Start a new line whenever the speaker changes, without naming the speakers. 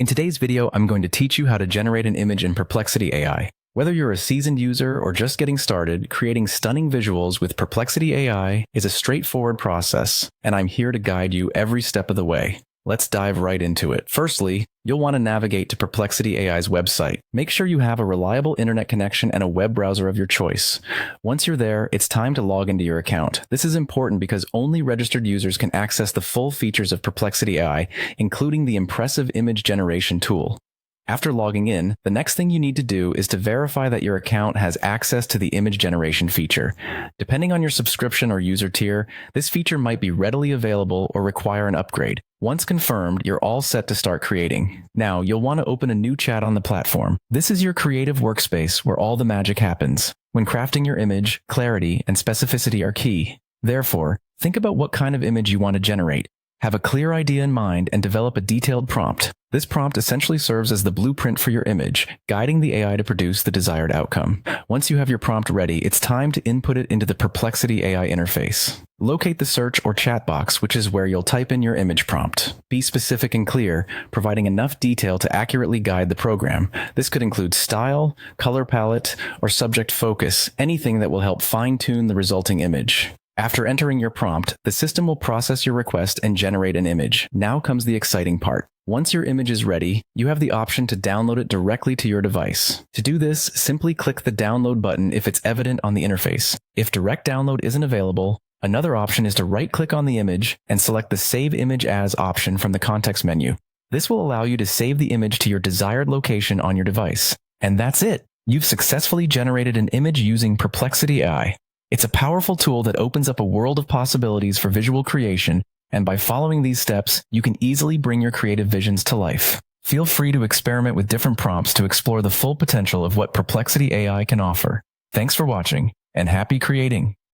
In today's video, I'm going to teach you how to generate an image in Perplexity AI. Whether you're a seasoned user or just getting started, creating stunning visuals with Perplexity AI is a straightforward process, and I'm here to guide you every step of the way. Let's dive right into it. Firstly, you'll want to navigate to Perplexity AI's website. Make sure you have a reliable internet connection and a web browser of your choice. Once you're there, it's time to log into your account. This is important because only registered users can access the full features of Perplexity AI, including the impressive image generation tool. After logging in, the next thing you need to do is to verify that your account has access to the image generation feature. Depending on your subscription or user tier, this feature might be readily available or require an upgrade. Once confirmed, you're all set to start creating. Now, you'll want to open a new chat on the platform. This is your creative workspace where all the magic happens. When crafting your image, clarity and specificity are key. Therefore, think about what kind of image you want to generate. Have a clear idea in mind and develop a detailed prompt. This prompt essentially serves as the blueprint for your image, guiding the AI to produce the desired outcome. Once you have your prompt ready, it's time to input it into the Perplexity AI interface. Locate the search or chat box, which is where you'll type in your image prompt. Be specific and clear, providing enough detail to accurately guide the program. This could include style, color palette, or subject focus, anything that will help fine-tune the resulting image. After entering your prompt, the system will process your request and generate an image. Now comes the exciting part. Once your image is ready, you have the option to download it directly to your device. To do this, simply click the download button if it's evident on the interface. If direct download isn't available, another option is to right-click on the image and select the Save Image As option from the context menu. This will allow you to save the image to your desired location on your device. And that's it! You've successfully generated an image using Perplexity AI. It's a powerful tool that opens up a world of possibilities for visual creation, and by following these steps, you can easily bring your creative visions to life. Feel free to experiment with different prompts to explore the full potential of what Perplexity AI can offer. Thanks for watching, and happy creating!